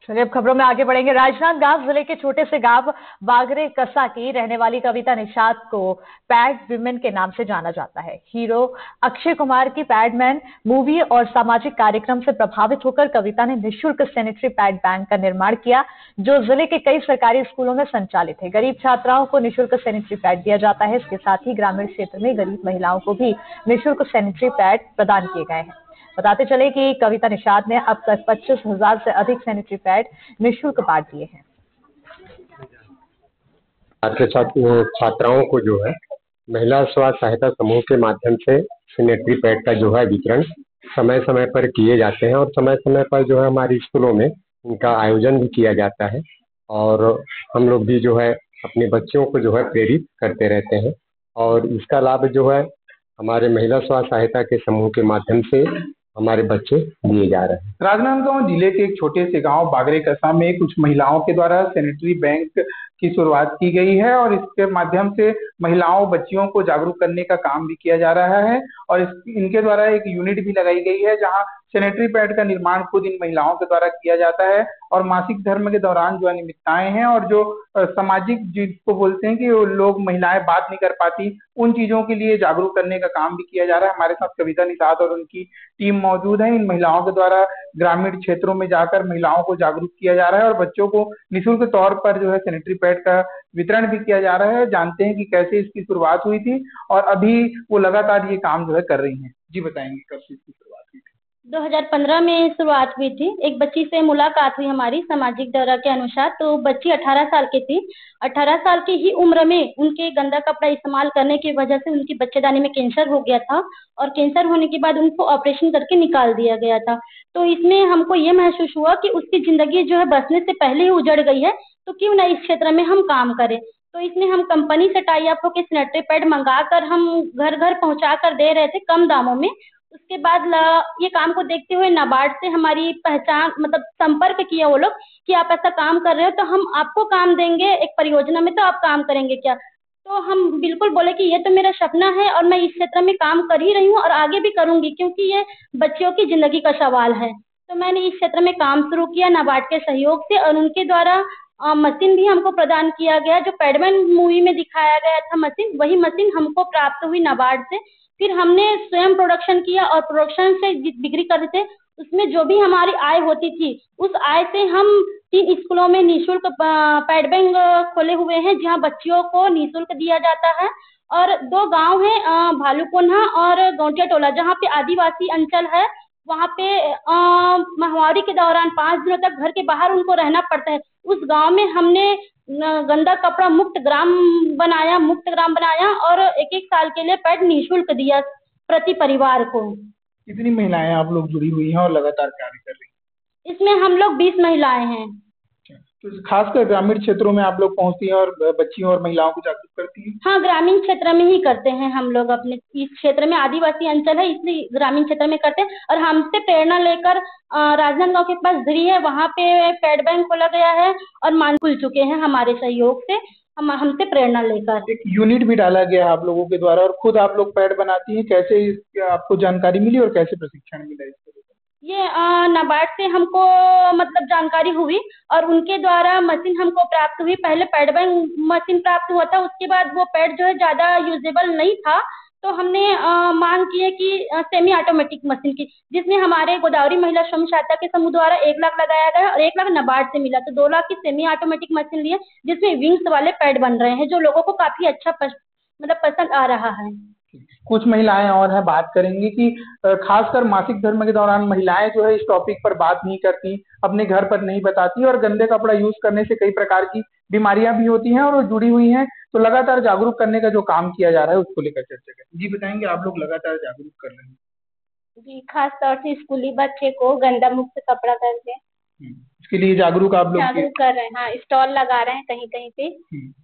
चलिए अब खबरों में आगे बढ़ेंगे। राजनांदगांव जिले के छोटे से गांव बागरे कसा की रहने वाली कविता निषाद को पैड विमेन के नाम से जाना जाता है। हीरो अक्षय कुमार की पैडमैन मूवी और सामाजिक कार्यक्रम से प्रभावित होकर कविता ने निःशुल्क सैनिटरी पैड बैंक का निर्माण किया, जो जिले के कई सरकारी स्कूलों में संचालित है। गरीब छात्राओं को निःशुल्क सैनिटरी पैड दिया जाता है। इसके साथ ही ग्रामीण क्षेत्र में गरीब महिलाओं को भी निःशुल्क सैनिटरी पैड प्रदान किए गए हैं। बताते चले कि कविता निषाद ने अब तक 25,000 से अधिक सैनिटरी पैड निःशुल्क बांट दिए हैं। छात्र छात्राओं को जो है महिला स्व सहायता समूह के माध्यम से सैनिटरी पैड का जो है वितरण समय समय पर किए जाते हैं और समय समय पर जो है हमारे स्कूलों में इनका आयोजन भी किया जाता है और हम लोग भी जो है अपने बच्चों को जो है प्रेरित करते रहते हैं और इसका लाभ जो है हमारे महिला स्व सहायता के समूह के माध्यम से हमारे बच्चे दिए जा रहे हैं। राजनांदगांव जिले के एक छोटे से गांव बागरे कसा में कुछ महिलाओं के द्वारा सैनिटरी बैंक की शुरुआत की गई है और इसके माध्यम से महिलाओं बच्चियों को जागरूक करने का काम भी किया जा रहा है और इनके द्वारा एक यूनिट भी लगाई गई है जहां सैनिटरी पैड का निर्माण खुद इन महिलाओं के द्वारा किया जाता है और मासिक धर्म के दौरान जो अनियमितताएं हैं और जो सामाजिक जिसको बोलते हैं कि लोग महिलाएं बात नहीं कर पाती, उन चीजों के लिए जागरूक करने का काम भी किया जा रहा है। हमारे साथ कविता निषाद और उनकी टीम मौजूद है। इन महिलाओं के द्वारा ग्रामीण क्षेत्रों में जाकर महिलाओं को जागरूक किया जा रहा है और बच्चों को निःशुल्क तौर पर जो है सैनिटरी पैड का वितरण भी किया जा रहा है। जानते हैं कि कैसे इसकी शुरुआत हुई थी और अभी वो लगातार ये काम जो है कर रही हैं। जी बताएंगे कब से इसकी शुरुआत हुई थी? 2015 में शुरुआत हुई थी। एक बच्ची से मुलाकात हुई हमारी सामाजिक दौरा के अनुसार। तो बच्ची 18 साल की थी। 18 साल की ही उम्र में उनके गंदा कपड़ा इस्तेमाल करने की वजह से उनकी बच्चेदानी में कैंसर हो गया था और कैंसर होने के बाद उनको ऑपरेशन करके निकाल दिया गया था। तो इसमें हमको ये महसूस हुआ कि उसकी जिंदगी जो है बसने से पहले ही उजड़ गई है, तो क्यों ना इस क्षेत्र में हम काम करें। तो इसमें हम कंपनी से टाई अप होकर सैनिटरी पैड मंगा कर हम घर घर पहुंचा कर दे रहे थे कम दामों में। उसके बाद ये काम को देखते हुए नाबार्ड से हमारी पहचान मतलब संपर्क किया वो लोग कि आप ऐसा काम कर रहे हो तो हम आपको काम देंगे एक परियोजना में, तो आप काम करेंगे क्या। तो हम बिल्कुल बोले कि ये तो मेरा सपना है और मैं इस क्षेत्र में काम कर ही रही हूँ और आगे भी करूंगी, क्योंकि ये बच्चियों की जिंदगी का सवाल है। तो मैंने इस क्षेत्र में काम शुरू किया नाबार्ड के सहयोग से और उनके द्वारा मशीन भी हमको प्रदान किया गया। जो पैडमैन मूवी में दिखाया गया था मशीन, वही मशीन हमको प्राप्त हुई नाबार्ड से। फिर हमने स्वयं प्रोडक्शन किया और प्रोडक्शन से बिक्री करते थे। उसमें जो भी हमारी आय होती थी उस आय से हम 3 स्कूलों में निःशुल्क पैड बैंक खोले हुए हैं जहां बच्चियों को निःशुल्क दिया जाता है। और 2 गांव हैं भालूकोन्हा और गौटिया टोला, जहां पे आदिवासी अंचल है। वहां पे महामारी के दौरान 5 दिनों तक घर के बाहर उनको रहना पड़ता है। उस गांव में हमने गंदा कपड़ा मुक्त ग्राम बनाया और 1-1 साल के लिए पैड निःशुल्क दिया प्रति परिवार को। कितनी महिलाएं आप लोग जुड़ी हुई हैं और लगातार कार्य कर रही हैं? इसमें हम लोग 20 महिलाएं हैं। तो खासकर ग्रामीण क्षेत्रों में आप लोग पहुंचती हैं और बच्चियों और महिलाओं को जागरूक करती हैं? हाँ, ग्रामीण क्षेत्र में ही करते हैं हम लोग। अपने इस क्षेत्र में आदिवासी अंचल है इसलिए ग्रामीण क्षेत्र में करते हैं और हमसे प्रेरणा लेकर राजनांदगांव के पास धरी है, वहाँ पे पैड बैंक खोला गया है और मान खुल चुके हैं हमारे सहयोग से, हमसे प्रेरणा लेकर। एक यूनिट भी डाला गया है आप लोगों के द्वारा और खुद आप लोग पैड बनाती हैं। कैसे आपको जानकारी मिली और कैसे प्रशिक्षण मिला इसको? ये नाबार्ड से हमको मतलब जानकारी हुई और उनके द्वारा मशीन हमको प्राप्त हुई। पहले पैड बैंक मशीन प्राप्त हुआ था, उसके बाद वो पैड जो है ज्यादा यूजेबल नहीं था, तो हमने मांग की है कि सेमी ऑटोमेटिक मशीन की, जिसमें हमारे गोदावरी महिला स्वयं सहायता के समूह द्वारा 1 लाख लगाया गया और 1 लाख नाबार्ड से मिला, तो 2 लाख की सेमी ऑटोमेटिक मशीन लिए, जिसमें विंग्स वाले पैड बन रहे हैं जो लोगों को काफी अच्छा पसंद आ रहा है। कुछ महिलाएं और हैं, बात करेंगे कि खासकर मासिक धर्म के दौरान महिलाएं जो है इस टॉपिक पर बात नहीं करती, अपने घर पर नहीं बताती और गंदे कपड़ा यूज करने से कई प्रकार की बीमारियां भी होती हैं और वो जुड़ी हुई हैं। तो लगातार जागरूक करने का जो काम किया जा रहा है उसको लेकर चर्चा करें। जी बताएंगे, आप लोग लगातार जागरूक कर रहे हैं? जी, खास तौर से स्कूली बच्चे को गंदा मुक्त कपड़ा करके इसके लिए जागरूक आप लोग कर रहे हैं। हाँ, स्टॉल लगा रहे हैं कहीं कहीं पे।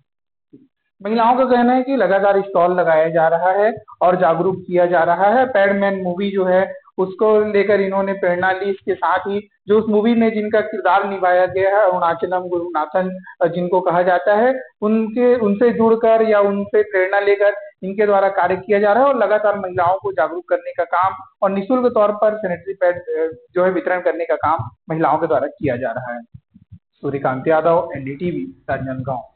महिलाओं का कहना है कि लगातार स्टॉल लगाया जा रहा है और जागरूक किया जा रहा है। पैडमैन मूवी जो है उसको लेकर इन्होंने प्रेरणा ली। इसके साथ ही जो उस मूवी में जिनका किरदार निभाया गया है अरुणाचलम गुरुनाथन जिनको कहा जाता है, उनसे जुड़कर या उनसे प्रेरणा लेकर इनके द्वारा कार्य किया जा रहा है और लगातार महिलाओं को जागरूक करने का काम और निःशुल्क तौर पर सैनिटरी पैड जो है वितरण करने का काम महिलाओं के द्वारा किया जा रहा है। सूर्यकांत यादव, NDTV, राजनांदगांव।